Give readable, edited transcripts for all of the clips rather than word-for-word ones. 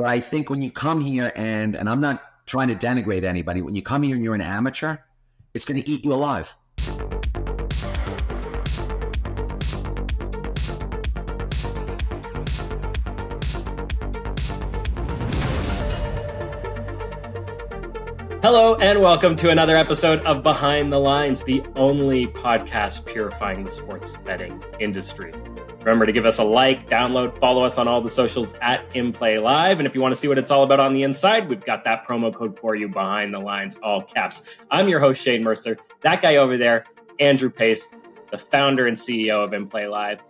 But I think when you come here and I'm not trying to denigrate anybody, when you come here and you're an amateur, it's going to eat you alive. Hello and welcome to another episode of Behind the Lines, the only podcast purifying the sports betting industry. Remember to give us a like, download, follow us on all the socials at InPlay Live. And if you want to see what it's all about on the inside, we've got that promo code for you, Behind the Lines, all caps. I'm your host, Shane Mercer. That guy over there, Andrew Pace, the founder and CEO of InPlay Live.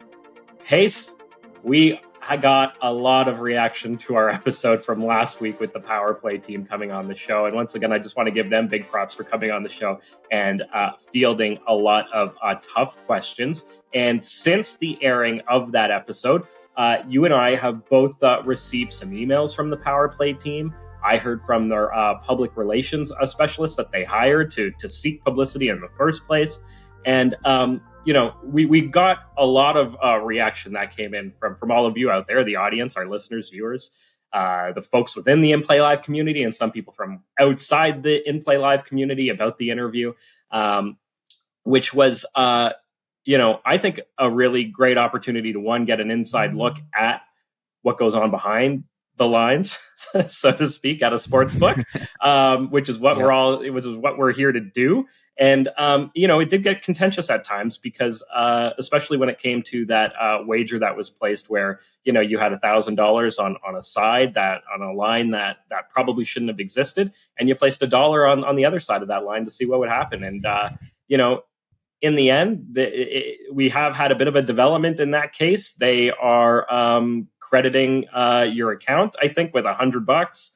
Pace, I got a lot of reaction to our episode from last week with the Power Play team coming on the show. And once again, I just want to give them big props for coming on the show and fielding a lot of tough questions. And since the airing of that episode, you and I have both received some emails from the Power Play team. I heard from their public relations specialist that they hired to seek publicity in the first place. And, we got a lot of reaction that came in from all of you out there, the audience, our listeners, viewers, the folks within the InPlay Live community, and some people from outside the InPlay Live community about the interview, which was, I think a really great opportunity to, one, get an inside look at what goes on behind the lines, so to speak, at a sportsbook, which is what we're here to do. And, it did get contentious at times because especially when it came to that wager that was placed where, you had $1,000 on a side on a line that probably shouldn't have existed. And you placed $1 on the other side of that line to see what would happen. And, in the end, we have had a bit of a development in that case. They are crediting your account, I think, with $100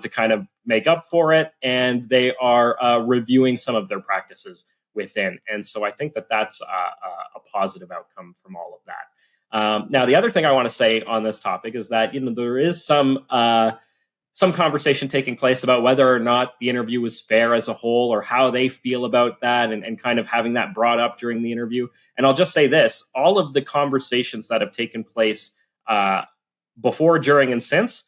to kind of make up for it. And they are reviewing some of their practices within. And so I think that's a positive outcome from all of that. Now, the other thing I want to say on this topic is that, there is some conversation taking place about whether or not the interview was fair as a whole or how they feel about that and kind of having that brought up during the interview. And I'll just say this, all of the conversations that have taken place before, during, and since,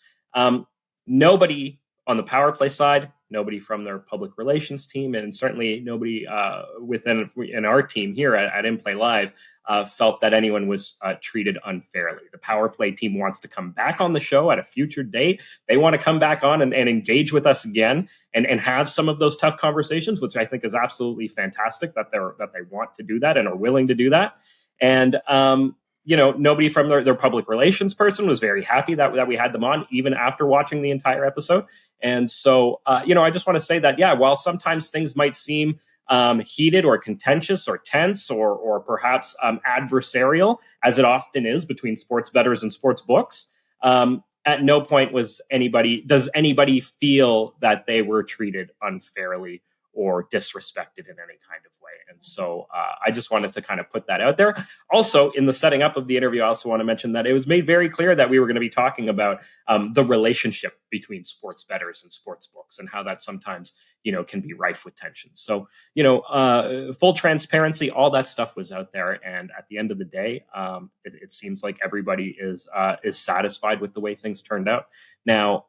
nobody on the Power Play side, nobody from their public relations team, and certainly nobody in our team here at InPlay Live felt that anyone was treated unfairly. The Power Play team wants to come back on the show at a future date. They want to come back on and engage with us again and have some of those tough conversations, which I think is absolutely fantastic that they want to do that and are willing to do that. And nobody from their public relations person was very happy that we had them on, even after watching the entire episode. And so, I just want to say that, while sometimes things might seem heated or contentious or tense or perhaps adversarial, as it often is between sports bettors and sports books, at no point does anybody feel that they were treated unfairly or disrespected in any kind of way. And so I just wanted to kind of put that out there. Also, in the setting up of the interview, I also want to mention that it was made very clear that we were going to be talking about the relationship between sports bettors and sports books and how that sometimes, can be rife with tension. So, full transparency, all that stuff was out there. And at the end of the day, it seems like everybody is satisfied with the way things turned out. Now,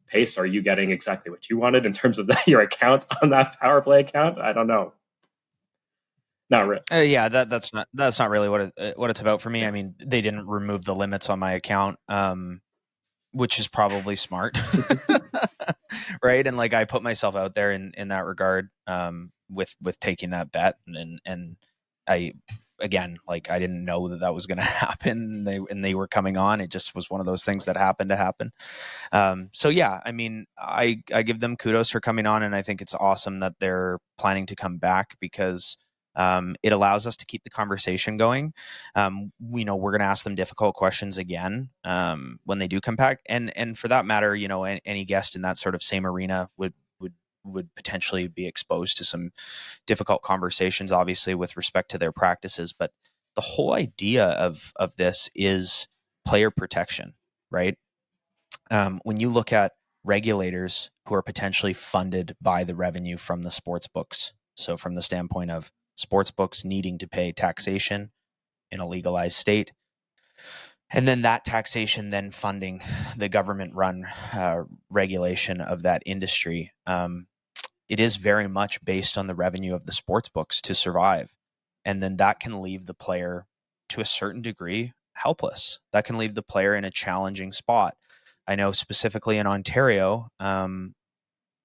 Pace, are you getting exactly what you wanted in terms of your account on that Power Play account? I don't know. Not really. That's not really what it's about for me. I mean, they didn't remove the limits on my account, which is probably smart, right? And I put myself out there in that regard with taking that bet, and I. Again, I didn't know that was going to happen. They were coming on. It just was one of those things that happened to happen. So yeah, I mean, I give them kudos for coming on, and I think it's awesome that they're planning to come back because it allows us to keep the conversation going. We're going to ask them difficult questions again when they do come back, and for that matter, any guest in that sort of same arena would potentially be exposed to some difficult conversations, obviously with respect to their practices. But the whole idea of this is player protection, right? When you look at regulators who are potentially funded by the revenue from the sports books, so from the standpoint of sports books needing to pay taxation in a legalized state, And then that taxation then funding the government-run regulation of that industry. It is very much based on the revenue of the sports books to survive. And then that can leave the player, to a certain degree, helpless. That can leave the player in a challenging spot. I know specifically in Ontario, some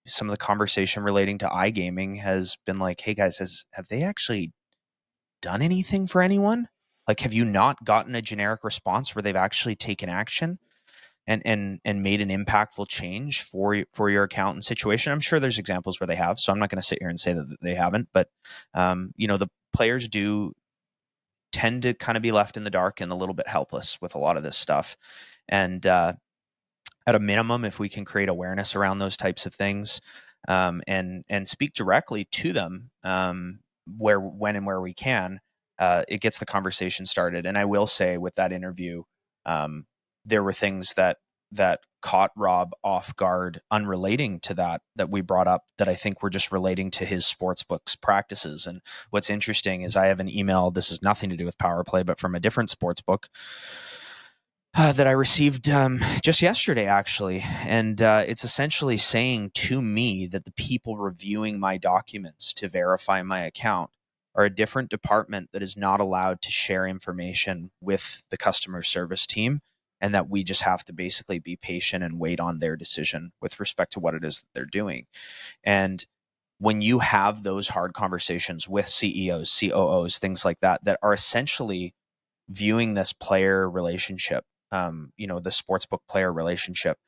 of the conversation relating to iGaming has been like, hey guys, have they actually done anything for anyone? Like, have you not gotten a generic response where they've actually taken action and made an impactful change for your account and situation? I'm sure there's examples where they have, so I'm not going to sit here and say that they haven't, but the players do tend to kind of be left in the dark and a little bit helpless with a lot of this stuff. And at a minimum, if we can create awareness around those types of things, and speak directly to them, when and where we can, it gets the conversation started. And I will say, with that interview, there were things that caught Rob off guard, unrelating to that we brought up, that I think were just relating to his sportsbook's practices. And what's interesting is I have an email. This has nothing to do with Power Play, but from a different sportsbook that I received just yesterday, actually. And it's essentially saying to me that the people reviewing my documents to verify my account are a different department that is not allowed to share information with the customer service team, and that we just have to basically be patient and wait on their decision with respect to what it is that they're doing. And when you have those hard conversations with CEOs, COOs, things like that, that are essentially viewing this player relationship, the sportsbook player relationship,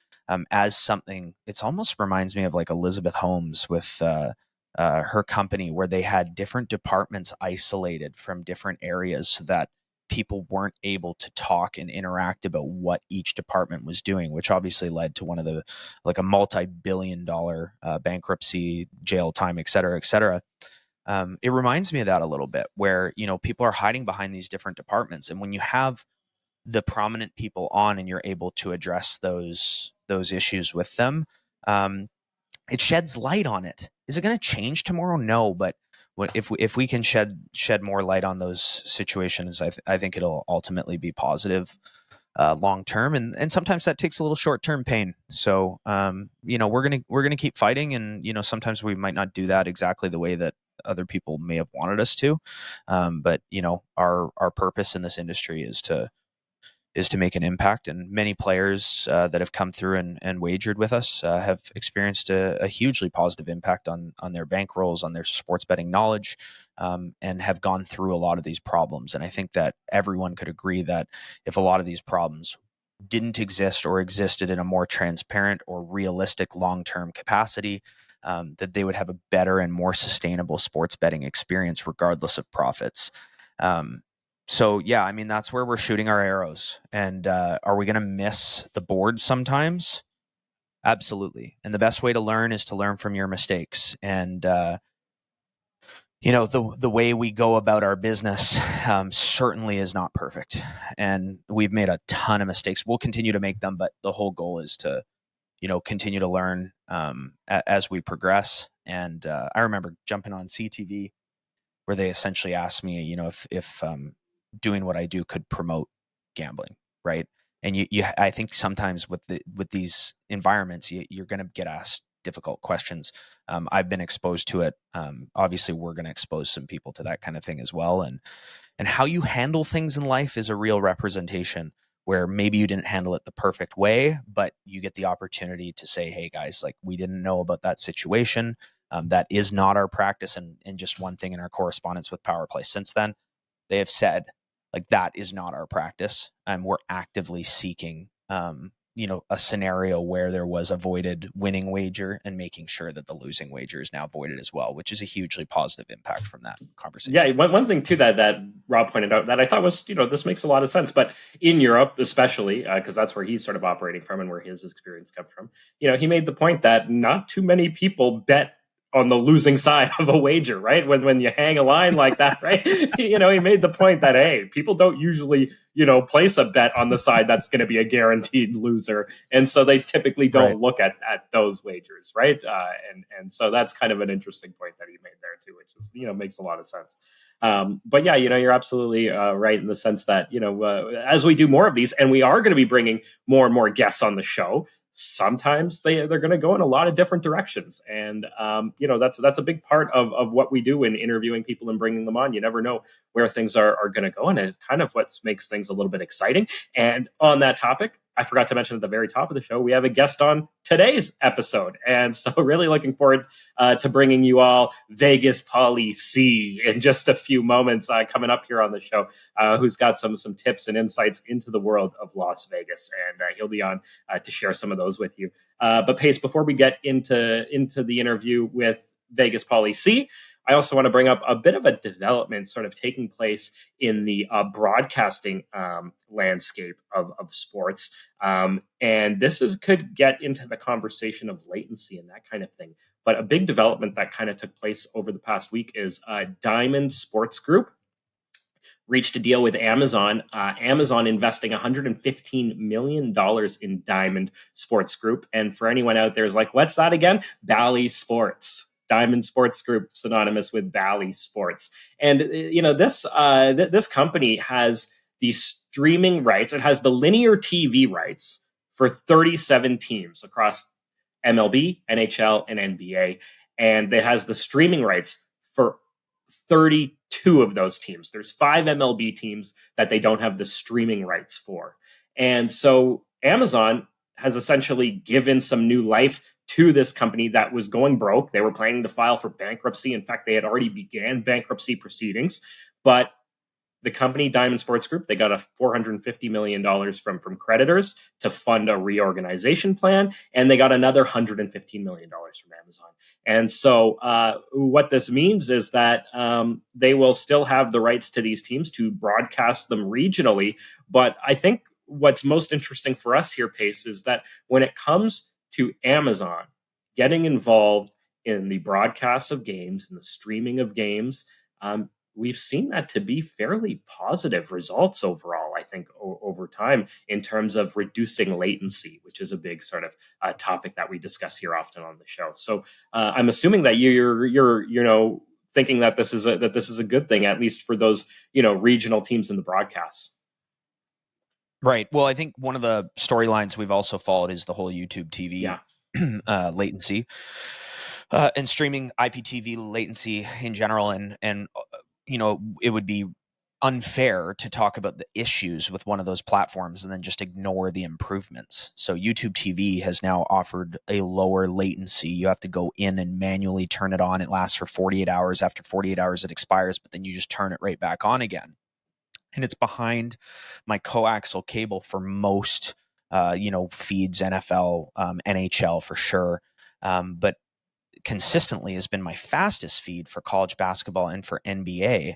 as something, it's almost reminds me of like Elizabeth Holmes with her company, where they had different departments isolated from different areas so that people weren't able to talk and interact about what each department was doing, which obviously led to one of the, like, a multi-billion-dollar bankruptcy, jail time, et cetera, et cetera. It reminds me of that a little bit, where, people are hiding behind these different departments. And when you have the prominent people on and you're able to address those issues with them, it sheds light on it. Is it going to change tomorrow? No, but if we can shed more light on those situations, I think it'll ultimately be positive long term, and sometimes that takes a little short term pain. So we're gonna keep fighting, and sometimes we might not do that exactly the way that other people may have wanted us to, but our purpose in this industry is to make an impact. And many players that have come through and wagered with us have experienced a hugely positive impact on their bankrolls, on their sports betting knowledge, and have gone through a lot of these problems. And I think that everyone could agree that if a lot of these problems didn't exist, or existed in a more transparent or realistic long-term capacity, that they would have a better and more sustainable sports betting experience regardless of profits. So yeah, I mean, that's where we're shooting our arrows. And are we going to miss the board sometimes? Absolutely. And the best way to learn is to learn from your mistakes. And the way we go about our business certainly is not perfect. And we've made a ton of mistakes. We'll continue to make them, but the whole goal is to continue to learn as we progress. And I remember jumping on CTV, where they essentially asked me, if doing what I do could promote gambling, right? And I think sometimes with these environments, you're going to get asked difficult questions. I've been exposed to it. Obviously, we're going to expose some people to that kind of thing as well. And how you handle things in life is a real representation, where maybe you didn't handle it the perfect way, but you get the opportunity to say, hey guys, like, we didn't know about that situation. That is not our practice. And just one thing in our correspondence with Power Play since then, they have said, like, that is not our practice. And we're actively seeking, a scenario where there was a voided winning wager, and making sure that the losing wager is now voided as well, which is a hugely positive impact from that conversation. Yeah, one thing too that Rob pointed out that I thought was, this makes a lot of sense. But in Europe, especially, because that's where he's sort of operating from and where his experience comes from, he made the point that not too many people bet on the losing side of a wager, right? When you hang a line like that, right? He made the point that, hey, people don't usually place a bet on the side that's going to be a guaranteed loser. And so they typically don't look at those wagers, right? And so that's kind of an interesting point that he made there too, which is, makes a lot of sense. But yeah, you're absolutely right in the sense that, as we do more of these, and we are going to be bringing more and more guests on the show, sometimes they're going to go in a lot of different directions. And, that's a big part of what we do in interviewing people and bringing them on. You never know where things are going to go. And it's kind of what makes things a little bit exciting. And on that topic, I forgot to mention at the very top of the show, we have a guest on today's episode. And so really looking forward to bringing you all Vegas Pauly C in just a few moments coming up here on the show, who's got some tips and insights into the world of Las Vegas. And he'll be on to share some of those with you. But Pace, before we get into the interview with Vegas Pauly C, I also want to bring up a bit of a development sort of taking place in the broadcasting landscape of sports. And this could get into the conversation of latency and that kind of thing. But a big development that kind of took place over the past week is Diamond Sports Group reached a deal with Amazon. Amazon investing $115 million in Diamond Sports Group. And for anyone out there is like, what's that again? Bally Sports. Diamond Sports Group, synonymous with Bally Sports. And, this company has the streaming rights. It has the linear TV rights for 37 teams across MLB, NHL, and NBA. And it has the streaming rights for 32 of those teams. There's 5 MLB teams that they don't have the streaming rights for. And so Amazon has essentially given some new life to this company that was going broke. They were planning to file for bankruptcy. In fact, they had already began bankruptcy proceedings. But the company, Diamond Sports Group, they got a $450 million from creditors to fund a reorganization plan. And they got another $115 million from Amazon. And so what this means is that they will still have the rights to these teams to broadcast them regionally. But I think what's most interesting for us here, Pace, is that when it comes to Amazon getting involved in the broadcasts of games and the streaming of games, we've seen that to be fairly positive results overall, I think, over time in terms of reducing latency, which is a big sort of topic that we discuss here often on the show. So I'm assuming that you're thinking that this is a good thing, at least for those regional teams in the broadcasts. Right. Well, I think one of the storylines we've also followed is the whole YouTube TV latency and streaming IPTV latency in general. And it would be unfair to talk about the issues with one of those platforms and then just ignore the improvements. So YouTube TV has now offered a lower latency. You have to go in and manually turn it on. It lasts for 48 hours. After 48 hours, it expires, but then you just turn it right back on again. And it's behind my coaxial cable for most, feeds, NFL, NHL for sure. But consistently has been my fastest feed for college basketball and for NBA.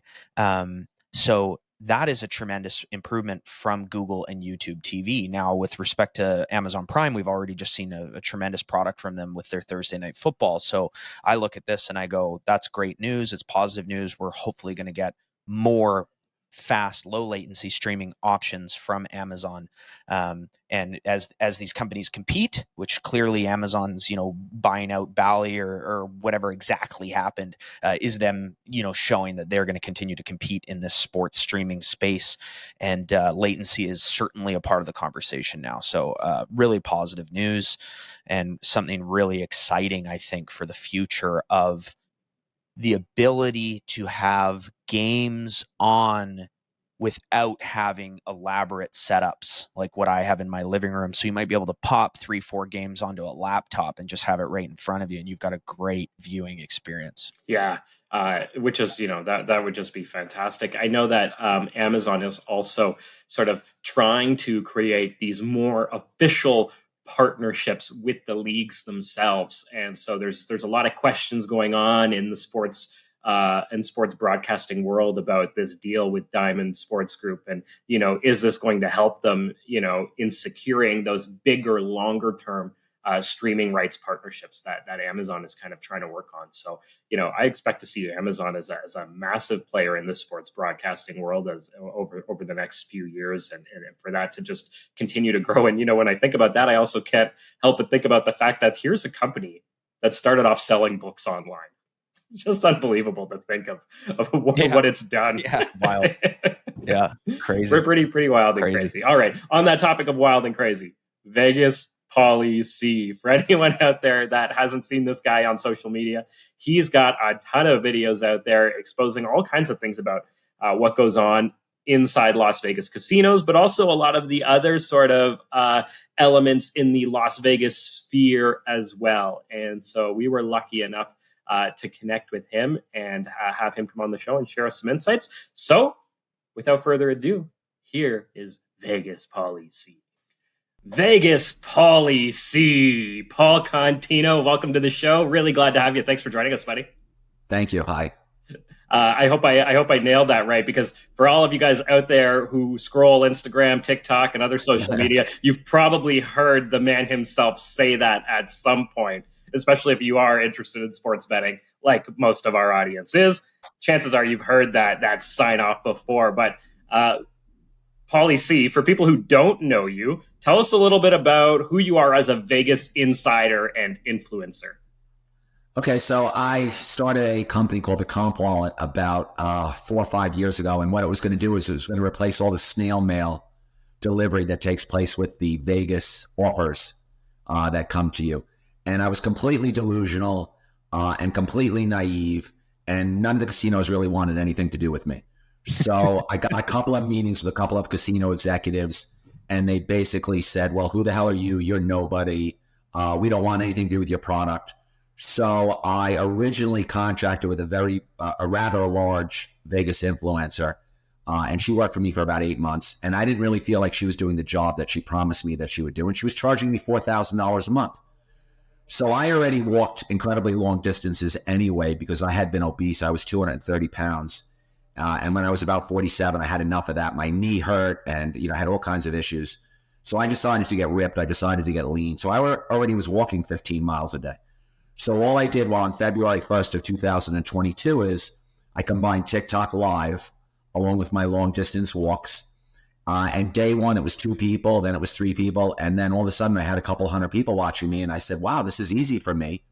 So that is a tremendous improvement from Google and YouTube TV. Now, with respect to Amazon Prime, we've already just seen a tremendous product from them with their Thursday Night Football. So I look at this and I go, that's great news. It's positive news. We're hopefully going to get more fast, low latency streaming options from Amazon. And as these companies compete, which clearly Amazon's, buying out Bally or whatever exactly happened, is them, showing that they're going to continue to compete in this sports streaming space. And latency is certainly a part of the conversation now. So really positive news and something really exciting, I think, for the future of the ability to have games on without having elaborate setups like what I have in my living room. So you might be able to pop 3-4 games onto a laptop and just have it right in front of you, and you've got a great viewing experience. Yeah. Which is, that would just be fantastic. I know that Amazon is also sort of trying to create these more official partnerships with the leagues themselves. And so there's a lot of questions going on in the sports broadcasting world about this deal with Diamond Sports Group. And, is this going to help them, in securing those bigger, longer term streaming rights partnerships that Amazon is kind of trying to work on. So, I expect to see Amazon as a massive player in the sports broadcasting world as over the next few years, and for that to just continue to grow. And, when I think about that, I also can't help but think about the fact that here's a company that started off selling books online. It's just unbelievable to think of what it's done. Yeah, wild. Yeah, crazy. We're pretty wild and crazy. All right, on that topic of wild and crazy, Vegas Pauly C. For anyone out there that hasn't seen this guy on social media, he's got a ton of videos out there exposing all kinds of things about what goes on inside Las Vegas casinos, but also a lot of the other sort of elements in the Las Vegas sphere as well. And so we were lucky enough to connect with him and have him come on the show and share us some insights. So without further ado, here is Vegas Pauly C. Vegas Pauly C. Paul Contino, welcome to the show. Really glad to have you. Thanks for joining us, buddy. Thank you. Hi. I hope I nailed that right, because for all of you guys out there who scroll Instagram, TikTok, and other social media, you've probably heard the man himself say that at some point, especially if you are interested in sports betting, like most of our audience is. Chances are you've heard that sign off before. But Pauly C., for people who don't know you, tell us a little bit about who you are as a Vegas insider and influencer. Okay, so I started a company called the Comp Wallet about 4 or 5 years ago, and what it was going to do is it was going to replace all the snail mail delivery that takes place with the Vegas offers that come to you. And I was completely delusional and completely naive, and none of the casinos really wanted anything to do with me. So I got a couple of meetings with a couple of casino executives, and they basically said, well, who the hell are you? You're nobody. We don't want anything to do with your product. So I originally contracted with a rather large Vegas influencer, and she worked for me for about 8 months. And I didn't really feel like she was doing the job that she promised me that she would do. And she was charging me $4,000 a month. So I already walked incredibly long distances anyway, because I had been obese. I was 230 pounds. And when I was about 47, I had enough of that. My knee hurt, and I had all kinds of issues. So I decided to get ripped. I decided to get lean. So I already was walking 15 miles a day. So all I did on February 1st of 2022 is I combined TikTok Live along with my long distance walks. And day one, it was 2 people, then it was 3 people. And then all of a sudden I had a couple hundred people watching me. And I said, wow, this is easy for me.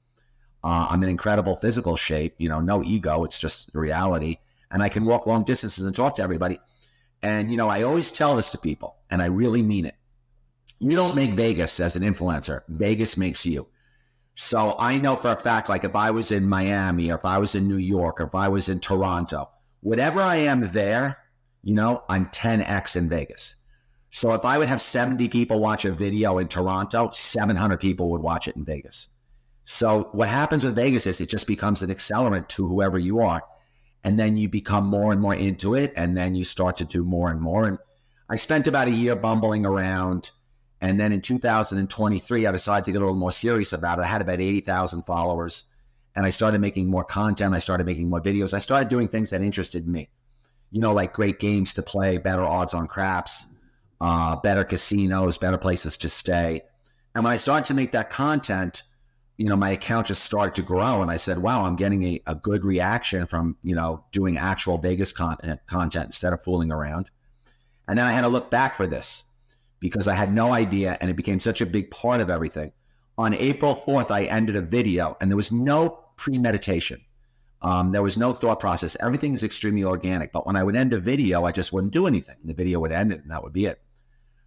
I'm in incredible physical shape, no ego. It's just reality. And I can walk long distances and talk to everybody. And, I always tell this to people, and I really mean it. You don't make Vegas as an influencer. Vegas makes you. So I know for a fact, like if I was in Miami, or if I was in New York, or if I was in Toronto, whatever I am there, I'm 10x in Vegas. So if I would have 70 people watch a video in Toronto, 700 people would watch it in Vegas. So what happens with Vegas is it just becomes an accelerant to whoever you are. And then you become more and more into it, and then you start to do more and more. And I spent about a year bumbling around. And then in 2023, I decided to get a little more serious about it. I had about 80,000 followers, and I started making more content. I started making more videos. I started doing things that interested me, like great games to play, better odds on craps, better casinos, better places to stay. And when I started to make that content, my account just started to grow. And I said, wow, I'm getting a good reaction from, doing actual Vegas content instead of fooling around. And then I had to look back for this, because I had no idea, and it became such a big part of everything. On April 4th, I ended a video, and there was no premeditation. There was no thought process. Everything is extremely organic. But when I would end a video, I just wouldn't do anything. The video would end, and that would be it.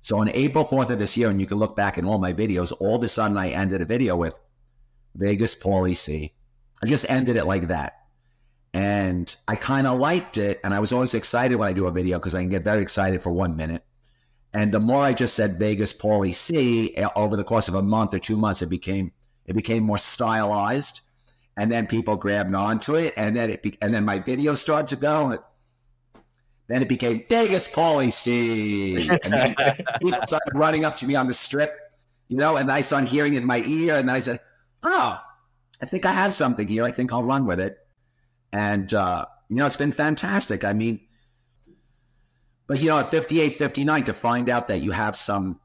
So on April 4th of this year, and you can look back in all my videos, all of a sudden I ended a video with Vegas Pauly C. I just ended it like that. And I kind of liked it, and I was always excited when I do a video, because I can get very excited for 1 minute. And the more I just said Vegas Pauly C, over the course of a month or 2 months, it became more stylized, and then people grabbed onto it, and then my video started to go. Then it became Vegas Pauly C, and then people started running up to me on the strip, and I started hearing it in my ear, and then I said, "Oh, I think I have something here. I think I'll run with it." And it's been fantastic. I mean. But, at 58, 59, to find out that you have some,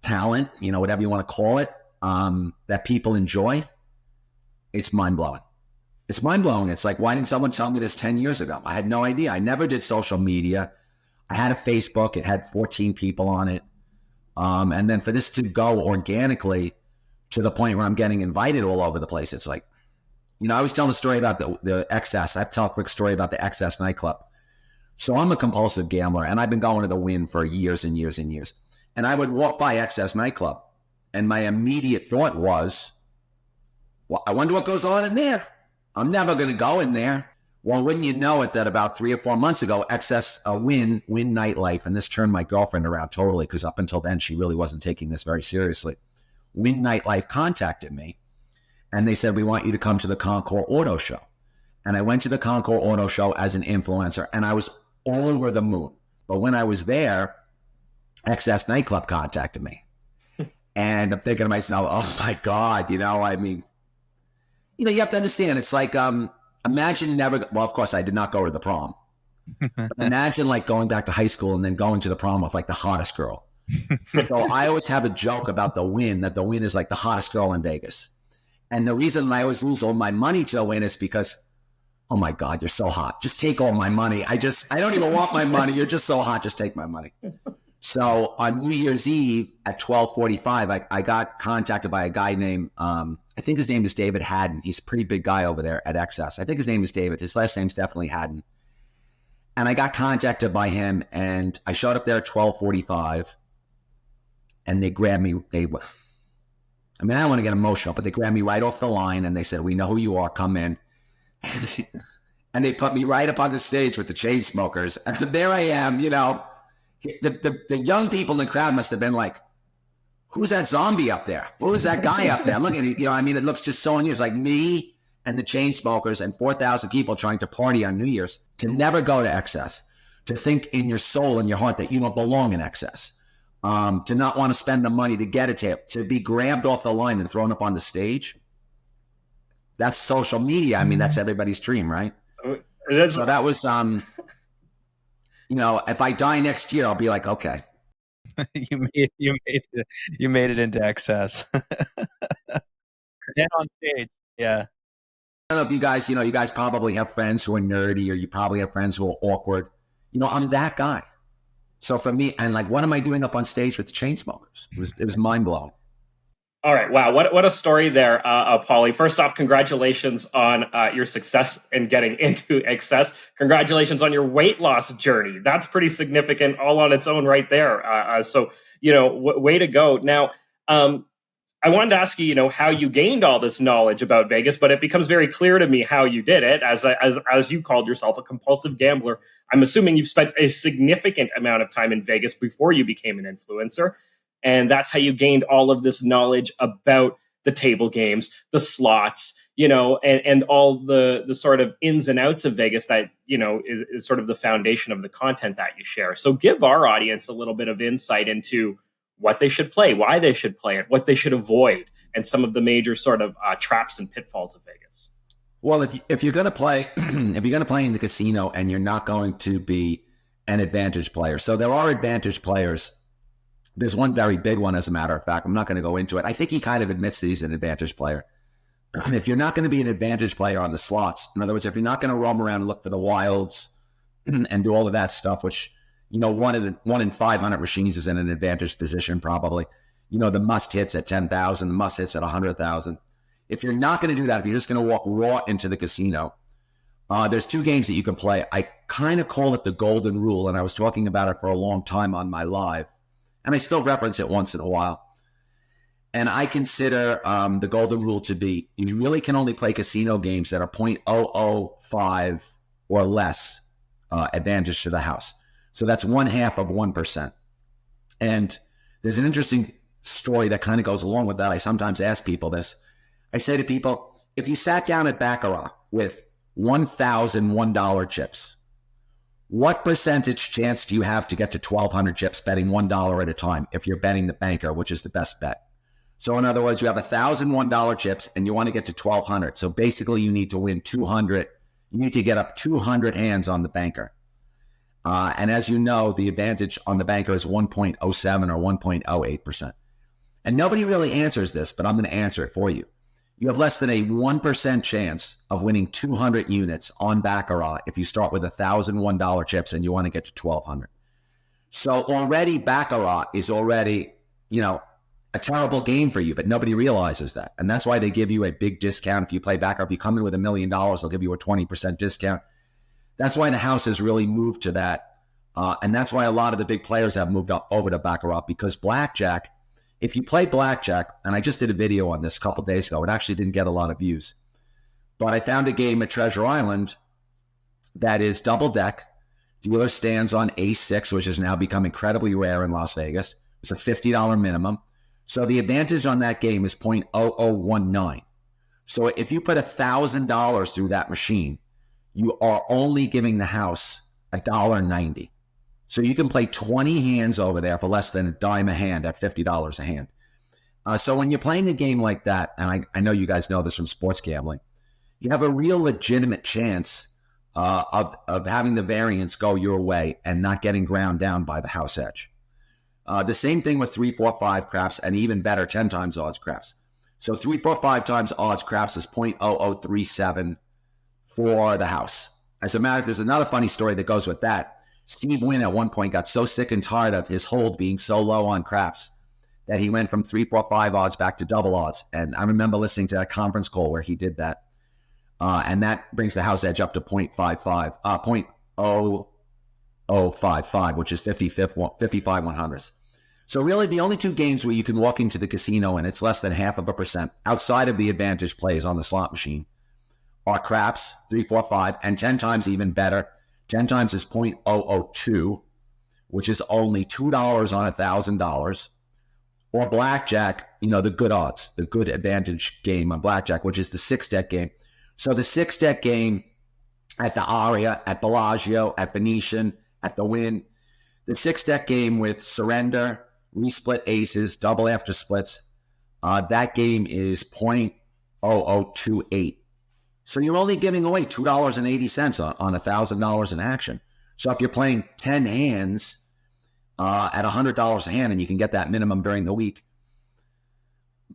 talent, whatever you want to call it, that people enjoy, it's mind-blowing. It's mind-blowing. It's like, why didn't someone tell me this 10 years ago? I had no idea. I never did social media. I had a Facebook. It had 14 people on it. And then for this to go organically to the point where I'm getting invited all over the place, it's like, I always tell the story about the XS. I have to tell a quick story about the XS nightclub. So I'm a compulsive gambler, and I've been going to the Wynn for years and years and years. And I would walk by XS nightclub, and my immediate thought was, well, I wonder what goes on in there. I'm never going to go in there. Well, wouldn't you know it that about 3 or 4 months ago, XS Wynn Nightlife, and this turned my girlfriend around totally, because up until then, she really wasn't taking this very seriously. Wynn Nightlife contacted me, and they said, we want you to come to the Concours Auto Show. And I went to the Concours Auto Show as an influencer, and I was all over the moon. But when I was there, XS Nightclub contacted me. And I'm thinking to myself, oh my God, you have to understand, it's like, imagine well, of course I did not go to the prom. But imagine like going back to high school and then going to the prom with like the hottest girl. So I always have a joke about the Wynn, that the Wynn is like the hottest girl in Vegas. And the reason I always lose all my money to the Wynn is because, oh my God, you're so hot. Just take all my money. I don't even want my money. You're just so hot. Just take my money. So on New Year's Eve at 12:45, I got contacted by a guy named, I think his name is David Haddon. He's a pretty big guy over there at XS. I think his name is David. His last name's definitely Haddon. And I got contacted by him, and I showed up there at 12:45, and they grabbed me. I don't want to get emotional, but they grabbed me right off the line, and they said, we know who you are. Come in. And they put me right up on the stage with the Chainsmokers. And there I am, The young people in the crowd must have been like, who's that zombie up there? Who's that guy up there? Look at it. It looks just so unusual. It's like me and the Chainsmokers and 4,000 people trying to party on New Year's, to never go to XS, to think in your soul and your heart that you don't belong in XS, to not want to spend the money to get a tape, to be grabbed off the line and thrown up on the stage. That's social media. That's everybody's dream, right? So that was, if I die next year, I'll be like, okay. You made it into XS. And on stage. Yeah. I don't know if you guys, you guys probably have friends who are nerdy, or you probably have friends who are awkward. I'm that guy. So for me, and like, what am I doing up on stage with the Chainsmokers? It was mind blowing. All right. Wow. What a story there, Pauly. First off, congratulations on your success in getting into XS. Congratulations on your weight loss journey. That's pretty significant all on its own right there. So, way to go. Now, I wanted to ask you, how you gained all this knowledge about Vegas, but it becomes very clear to me how you did it. As you called yourself a compulsive gambler, I'm assuming you've spent a significant amount of time in Vegas before you became an influencer. And that's how you gained all of this knowledge about the table games, the slots, and all the sort of ins and outs of Vegas that, is sort of the foundation of the content that you share. So give our audience a little bit of insight into what they should play, why they should play it, what they should avoid, and some of the major sort of traps and pitfalls of Vegas. Well, if you're going to play, if you're going to play in the casino and you're not going to be an advantage player. So there are advantage players. There's one very big one, as a matter of fact. I'm not going to go into it. I think he kind of admits that he's an advantage player. If you're not going to be an advantage player on the slots, in other words, if you're not going to roam around and look for the wilds and do all of that stuff, which, one in 500 machines is in an advantage position probably. The must hits at 10,000, the must hits at 100,000. If you're not going to do that, if you're just going to walk raw into the casino, there's two games that you can play. I kind of call it the golden rule, and I was talking about it for a long time on my live. And I still reference it once in a while. And I consider the golden rule to be, you really can only play casino games that are 0.005 or less advantage to the house. So that's 1/2 of 1%. And there's an interesting story that kind of goes along with that. I sometimes ask people this. I say to people, if you sat down at Baccarat with 1,000 $1 chips, what percentage chance do you have to get to 1,200 chips betting $1 at a time if you're betting the banker, which is the best bet? So in other words, you have 1,000 $1 chips and you want to get to 1,200. So basically you need to win 200. You need to get up 200 hands on the banker. And as you know, the advantage on the banker is 1.07 or 1.08%. And nobody really answers this, but I'm going to answer it for you. You have less than a 1% chance of winning 200 units on Baccarat if you start with $1,001 chips and you want to get to 1,200. So already Baccarat is already, a terrible game for you, but nobody realizes that. And that's why they give you a big discount. If you play Baccarat, if you come in with $1 million, they'll give you a 20% discount. That's why the house has really moved to that. And that's why a lot of the big players have moved up over to Baccarat, because blackjack, if you play blackjack, and I just did a video on this a couple of days ago, it actually didn't get a lot of views. But I found a game at Treasure Island that is double deck. Dealer stands on A6, which has now become incredibly rare in Las Vegas. It's a $50 minimum. So the advantage on that game is 0.0019. So if you put $1,000 through that machine, you are only giving the house $1.90. So you can play 20 hands over there for less than a dime a hand at $50 a hand. So when you're playing a game like that, and I know you guys know this from sports gambling, you have a real legitimate chance of having the variance go your way and not getting ground down by the house edge. The same thing with 3, 4, 5 craps, and even better 10 times odds craps. So 3, 4, 5 times odds craps is 0.0037 for the house. As a matter of fact, there's another funny story that goes with that. Steve Wynn at one point got so sick and tired of his hold being so low on craps that he went from 3, 4, 5 odds back to double odds. And I remember listening to that conference call where he did that. And that brings the house edge up to 0.0055, which is 55 100ths. So really the only two games where you can walk into the casino and it's less than 0.5% outside of the advantage plays on the slot machine are craps, 3, 4, 5, and 10 times even better. 10 times is 0.002, which is only $2 on $1,000. Or blackjack, the good odds, the good advantage game on blackjack, which is the 6-deck game. So the 6-deck game at the Aria, at Bellagio, at Venetian, at the Wynn, the 6-deck game with surrender, resplit aces, double after splits, that game is 0.0028. So you're only giving away $2.80 on $1,000 in action. So if you're playing 10 hands at $100 a hand and you can get that minimum during the week,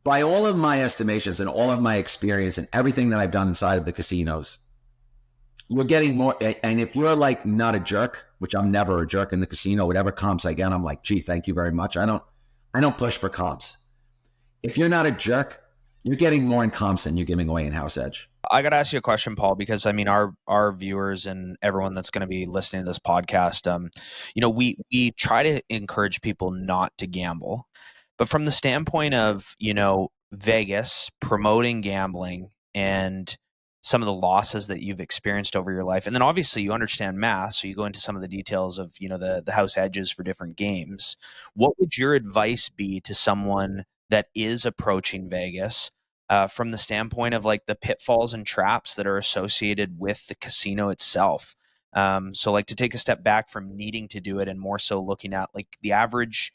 by all of my estimations and all of my experience and everything that I've done inside of the casinos, you're getting more. And if you're like not a jerk, which I'm never a jerk in the casino, whatever comps I get, I'm like, gee, thank you very much. I don't push for comps. If you're not a jerk, you're getting more in comps than you're giving away in house edge. I got to ask you a question, Paul, because I mean, our viewers and everyone that's going to be listening to this podcast, we try to encourage people not to gamble, but from the standpoint of, Vegas promoting gambling and some of the losses that you've experienced over your life. And then obviously you understand math. So you go into some of the details of, the house edges for different games. What would your advice be to someone that is approaching Vegas from the standpoint of like the pitfalls and traps that are associated with the casino itself? So like to take a step back from needing to do it and more so looking at like the average,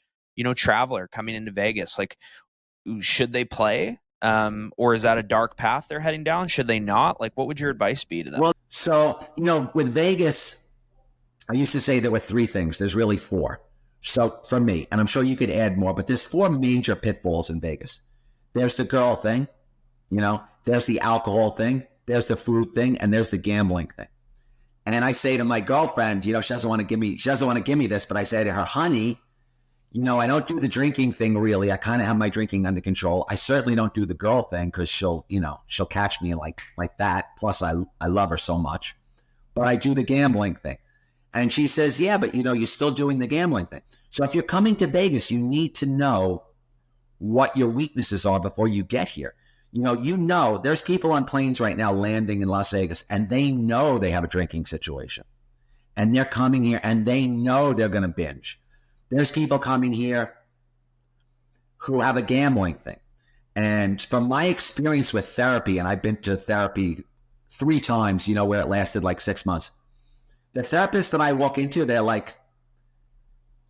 traveler coming into Vegas, like should they play? Or is that a dark path they're heading down? Should they not? Like, what would your advice be to them? Well, so, with Vegas, I used to say there were 3 things. There's really 4. So for me, and I'm sure you could add more, but there's 4 major pitfalls in Vegas. There's the girl thing, there's the alcohol thing, there's the food thing, and there's the gambling thing. And I say to my girlfriend, she doesn't want to give me this, but I say to her, honey, I don't do the drinking thing really. I kind of have my drinking under control. I certainly don't do the girl thing because she'll catch me like that. Plus I love her so much, but I do the gambling thing. And she says, yeah, but you're still doing the gambling thing. So if you're coming to Vegas, you need to know what your weaknesses are before you get here. There's people on planes right now landing in Las Vegas and they know they have a drinking situation and they're coming here and they know they're going to binge. There's people coming here who have a gambling thing. And from my experience with therapy, and I've been to therapy 3 times, where it lasted like 6 months. The therapists that I walk into, they're like,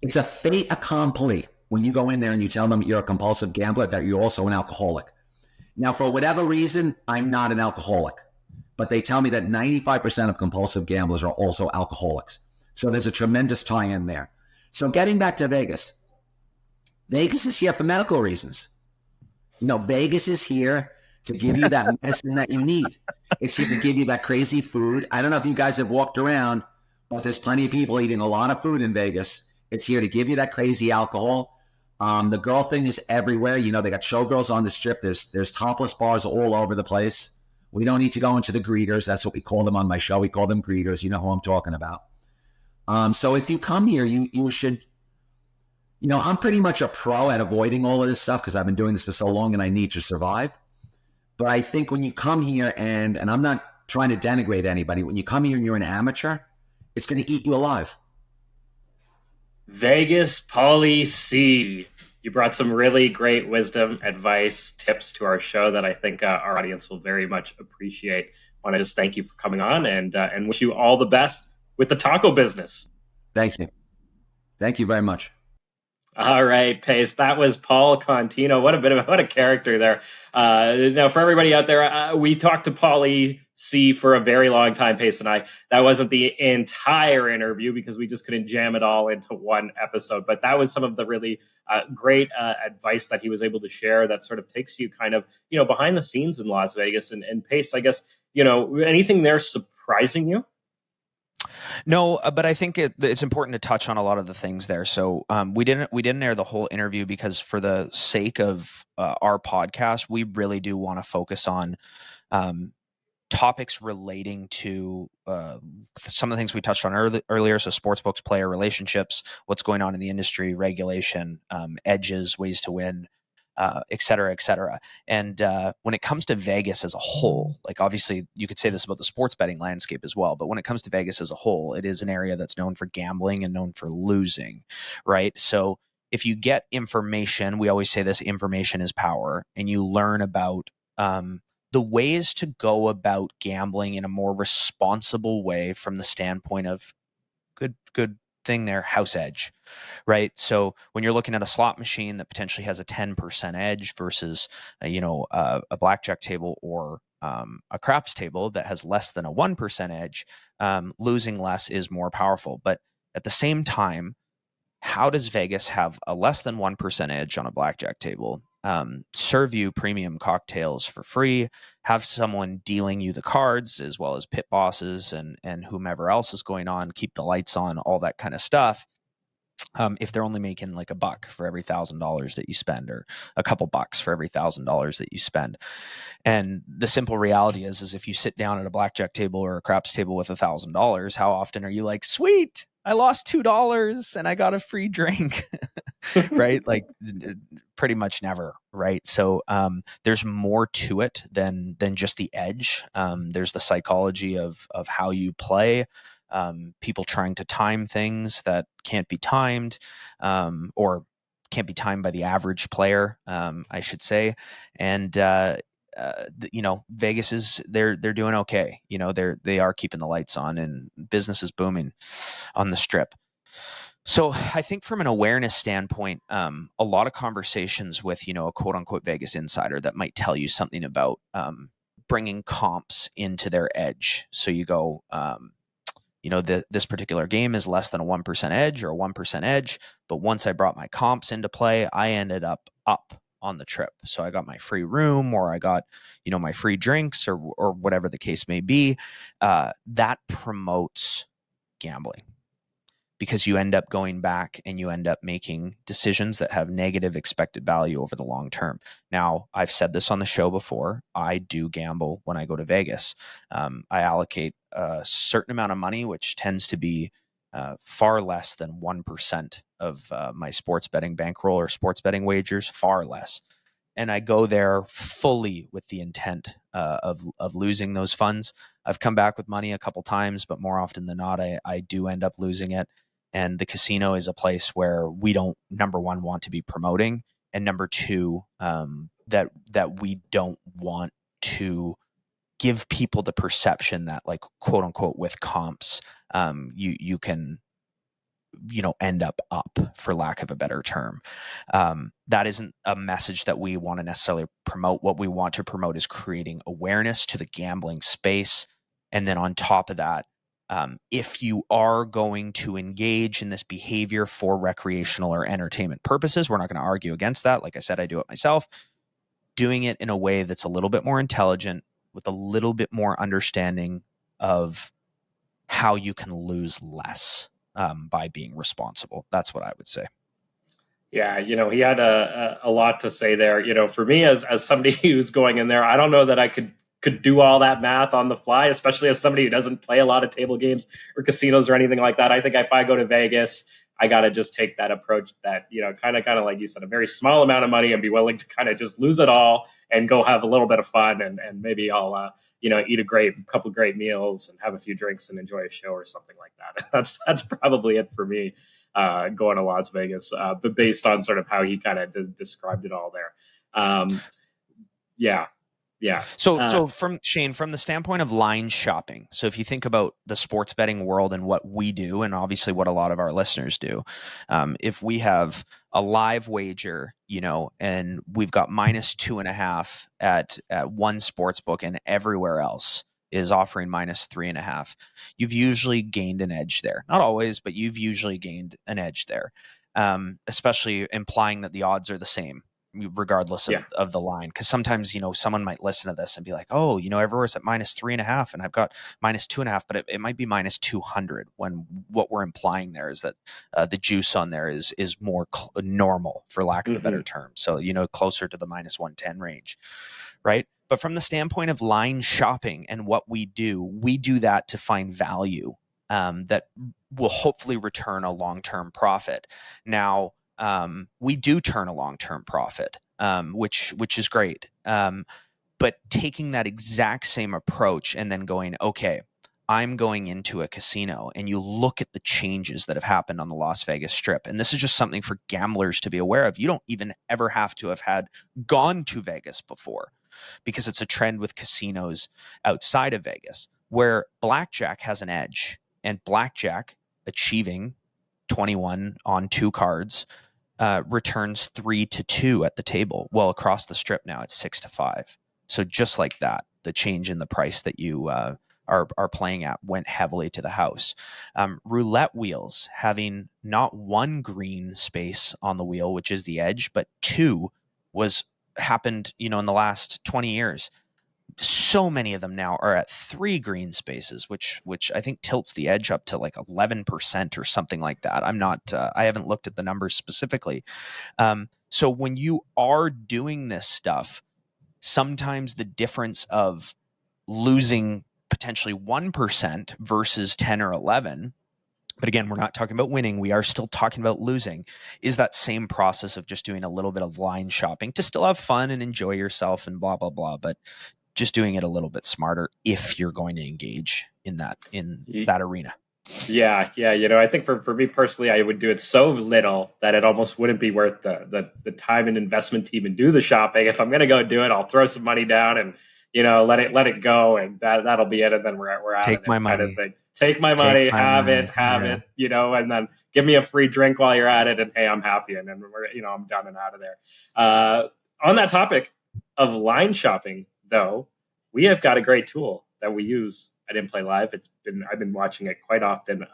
it's a fait accompli when you go in there and you tell them you're a compulsive gambler, that you're also an alcoholic. Now, for whatever reason, I'm not an alcoholic, but they tell me that 95% of compulsive gamblers are also alcoholics. So there's a tremendous tie-in there. So getting back to Vegas, Vegas is here for medical reasons. Vegas is here to give you that medicine that you need. It's here to give you that crazy food. I don't know if you guys have walked around, but there's plenty of people eating a lot of food in Vegas. It's here to give you that crazy alcohol. The girl thing is everywhere. They got showgirls on the strip. There's topless bars all over the place. We don't need to go into the greeters. That's what we call them on my show. We call them greeters. You know who I'm talking about. So if you come here, you should. I'm pretty much a pro at avoiding all of this stuff because I've been doing this for so long and I need to survive. But I think when you come here, and I'm not trying to denigrate anybody, when you come here and you're an amateur, it's going to eat you alive. Vegas Pauly C. You brought some really great wisdom, advice, tips to our show that I think our audience will very much appreciate. I want to just thank you for coming on and wish you all the best with the taco business. Thank you. Thank you very much. All right, Pace. That was Paul Contino. What a character there. Now, for everybody out there, we talked to Pauly C for a very long time, Pace and I. That wasn't the entire interview because we just couldn't jam it all into one episode. But that was some of the really great advice that he was able to share that sort of takes you kind of, behind the scenes in Las Vegas. And Pace, I guess, anything there surprising you? No, but I think it's important to touch on a lot of the things there. So we didn't air the whole interview because for the sake of our podcast, we really do want to focus on topics relating to some of the things we touched on earlier. So sportsbooks, player relationships, what's going on in the industry, regulation, edges, ways to win, et cetera, et cetera. And when it comes to Vegas as a whole, like obviously you could say this about the sports betting landscape as well, but when it comes to Vegas as a whole, it is an area that's known for gambling and known for losing, right? So if you get information, we always say this, information is power, and you learn about the ways to go about gambling in a more responsible way from the standpoint of good thing there, house edge, right? So when you're looking at a slot machine that potentially has a 10% edge versus a blackjack table or a craps table that has less than a 1% edge, losing less is more powerful. But at the same time, how does Vegas have a less than 1% edge on a blackjack table, serve you premium cocktails for free, have someone dealing you the cards as well as pit bosses and whomever else is going on, keep the lights on, all that kind of stuff, if they're only making like $1 for every $1,000 that you spend, or a couple bucks for every $1,000 that you spend. And the simple reality is if you sit down at a blackjack table or a craps table with $1,000, how often are you like, sweet, I lost $2 and I got a free drink, right? Like pretty much never, right? So there's more to it than just the edge. There's the psychology of how you play. People trying to time things that can't be timed, or can't be timed by the average player, I should say. And Vegas is they're doing okay. They are keeping the lights on and business is booming on the strip. So I think from an awareness standpoint, a lot of conversations with, a quote unquote Vegas insider that might tell you something about bringing comps into their edge. So you go, this particular game is less than a 1% edge or a 1% edge. But once I brought my comps into play, I ended up on the trip. So I got my free room, or I got, my free drinks, or whatever the case may be. That promotes gambling, because you end up going back and you end up making decisions that have negative expected value over the long term. Now, I've said this on the show before. I do gamble when I go to Vegas. I allocate a certain amount of money, which tends to be far less than 1% of my sports betting bankroll or sports betting wagers, far less. And I go there fully with the intent of losing those funds. I've come back with money a couple times, but more often than not, I do end up losing it. And the casino is a place where we don't, number one, want to be promoting, and number two, that we don't want to give people the perception that, like, quote unquote, with comps, you can, end up, for lack of a better term. That isn't a message that we want to necessarily promote. What we want to promote is creating awareness to the gambling space. And then on top of that, if you are going to engage in this behavior for recreational or entertainment purposes, we're not going to argue against that. Like I said, I do it myself. doing it in a way that's a little bit more intelligent, with a little bit more understanding of how you can lose less by being responsible. That's what I would say. Yeah, he had a lot to say there. For me as somebody who's going in there, I don't know that I could do all that math on the fly, especially as somebody who doesn't play a lot of table games or casinos or anything like that. I think if I go to Vegas, I got to just take that approach that, kind of like you said, a very small amount of money and be willing to kind of just lose it all and go have a little bit of fun. And maybe I'll, eat a couple great meals and have a few drinks and enjoy a show or something like that. That's probably it for me. Going to Las Vegas, but based on sort of how he kind of described it all there. Yeah. So from Shane, from the standpoint of line shopping, so if you think about the sports betting world and what we do, and obviously what a lot of our listeners do, if we have a live wager, and we've got -2.5 at one sports book and everywhere else is offering -3.5, you've usually gained an edge there. Not always, but you've usually gained an edge there, especially implying that the odds are the same regardless of the line. Because sometimes, someone might listen to this and be like, oh, everywhere's at -3.5 and I've got -2.5, but it might be -200, when what we're implying there is that the juice on there is more normal, for lack of a better term. So, closer to the -110 range, right? But from the standpoint of line shopping and what we do that to find value that will hopefully return a long-term profit. Now, we do turn a long-term profit, which is great. But taking that exact same approach and then going, okay, I'm going into a casino, and you look at the changes that have happened on the Las Vegas Strip. And this is just something for gamblers to be aware of. You don't even ever have to have gone to Vegas before, because it's a trend with casinos outside of Vegas, where blackjack has an edge, and blackjack achieving 21 on 2 cards returns 3-2 at the table. Well, across the Strip now, it's 6-5. So just like that, the change in the price that you are playing at went heavily to the house. Roulette wheels having not 1 green space on the wheel, which is the edge, but 2 happened, in the last 20 years. So many of them now are at 3 green spaces, which I think tilts the edge up to like 11% or something like that. I haven't looked at the numbers specifically. So when you are doing this stuff, sometimes the difference of losing potentially 1% versus 10 or 11, but again, we're not talking about winning, we are still talking about losing, is that same process of just doing a little bit of line shopping to still have fun and enjoy yourself and blah, blah, blah, but just doing it a little bit smarter if you're going to engage in that arena. Yeah. I think for me personally, I would do it so little that it almost wouldn't be worth the time and investment to even do the shopping. If I'm going to go do it, I'll throw some money down and, let it go, and that'll be it. And then we're out. Take my money. Kind of thing. Take my money, have it, and then give me a free drink while you're at it. And hey, I'm happy. And then I'm done and out of there. On that topic of line shopping, though, we have got a great tool that we use at In Play Live. I've been watching it quite often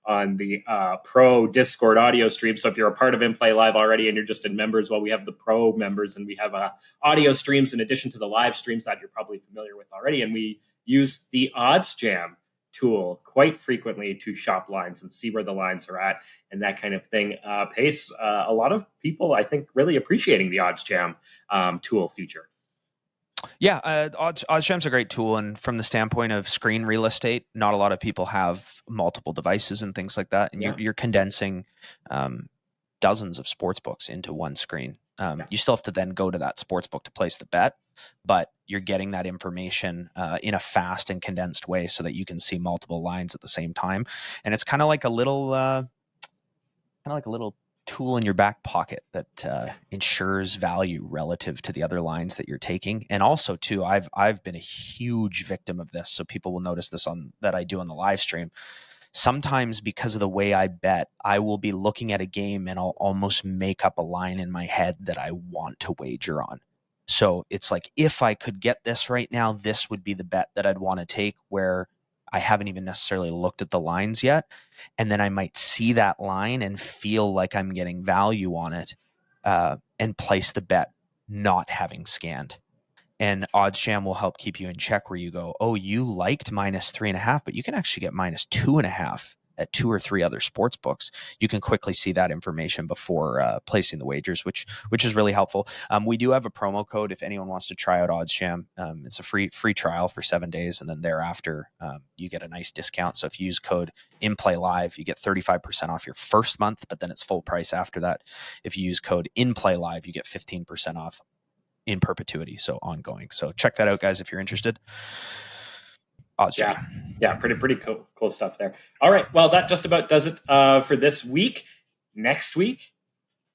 on the Pro Discord audio stream. So if you're a part of In Play Live already and you're just in members, well, we have the Pro members, and we have audio streams in addition to the live streams that you're probably familiar with already. And we use the Odds Jam tool quite frequently to shop lines and see where the lines are at and that kind of thing. Pace, a lot of people, I think, really appreciating the Odds Jam tool feature. Yeah, OddsJam's a great tool, and from the standpoint of screen real estate, not a lot of people have multiple devices and things like that, and you're condensing dozens of sports books into one screen. You still have to then go to that sports book to place the bet, but you're getting that information in a fast and condensed way so that you can see multiple lines at the same time, and it's kind of like a little tool in your back pocket that ensures value relative to the other lines that you're taking. And also too, I've been a huge victim of this. So people will notice this that I do on the live stream. Sometimes because of the way I bet, I will be looking at a game and I'll almost make up a line in my head that I want to wager on. So it's like, if I could get this right now, this would be the bet that I'd want to take, where I haven't even necessarily looked at the lines yet. And then I might see that line and feel like I'm getting value on it and place the bet not having scanned. And OddsJam will help keep you in check where you go, oh, you liked -3.5, but you can actually get -2.5 at 2 or 3 other sports books. You can quickly see that information before placing the wagers, which is really helpful. We do have a promo code if anyone wants to try out OddsJam. It's a free trial for 7 days, and then thereafter you get a nice discount. So if you use code InPlayLive, you get 35% off your first month, but then it's full price after that. If you use code InPlayLive, you get 15% off in perpetuity, so ongoing. So check that out, guys, if you're interested. Yeah, pretty cool stuff there. All right, well, that just about does it for this week. Next week,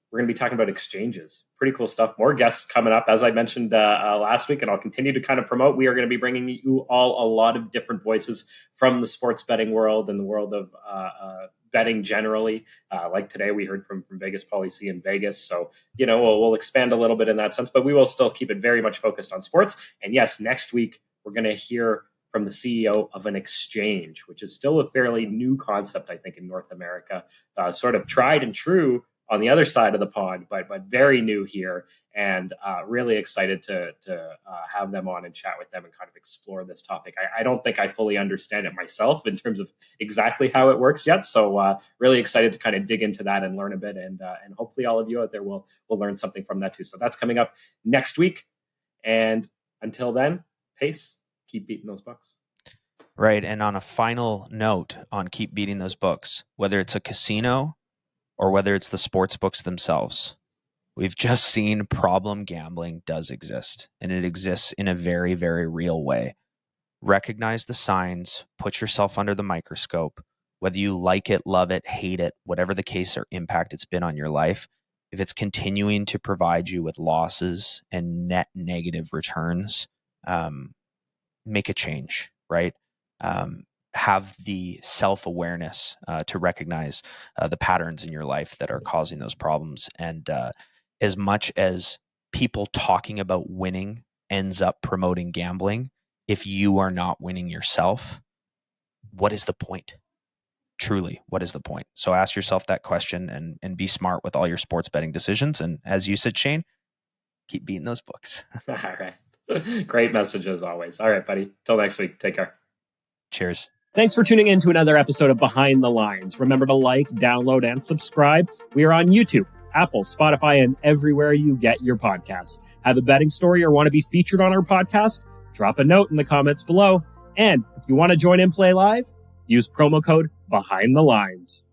we're going to be talking about exchanges. Pretty cool stuff. More guests coming up, as I mentioned last week, and I'll continue to kind of promote. We are going to be bringing you all a lot of different voices from the sports betting world and the world of betting generally. Like today, we heard from Vegas Pauly C in Vegas. So, we'll expand a little bit in that sense, but we will still keep it very much focused on sports. And yes, next week, we're going to hear from the CEO of an exchange, which is still a fairly new concept, I think, in North America, sort of tried and true on the other side of the pond, but very new here, and really excited to have them on and chat with them and kind of explore this topic. I don't think I fully understand it myself in terms of exactly how it works yet, so really excited to kind of dig into that and learn a bit, and hopefully all of you out there will learn something from that too. So that's coming up next week, and until then, pace. Keep beating those books. Right. And on a final note on keep beating those books, whether it's a casino or whether it's the sports books themselves, we've just seen problem gambling does exist, and it exists in a very, very real way. Recognize the signs, put yourself under the microscope, whether you like it, love it, hate it, whatever the case or impact it's been on your life. If it's continuing to provide you with losses and net negative returns, make a change, right? Have the self-awareness to recognize the patterns in your life that are causing those problems. And as much as people talking about winning ends up promoting gambling, if you are not winning yourself, what is the point? Truly, what is the point? So ask yourself that question and be smart with all your sports betting decisions. And as you said, Shane, keep beating those books. All right. Great message as always. All right, buddy. Till next week. Take care. Cheers. Thanks for tuning in to another episode of Behind the Lines. Remember to like, download, and subscribe. We are on YouTube, Apple, Spotify, and everywhere you get your podcasts. Have a betting story or want to be featured on our podcast? Drop a note in the comments below. And if you want to join In Play Live, use promo code Behind the Lines.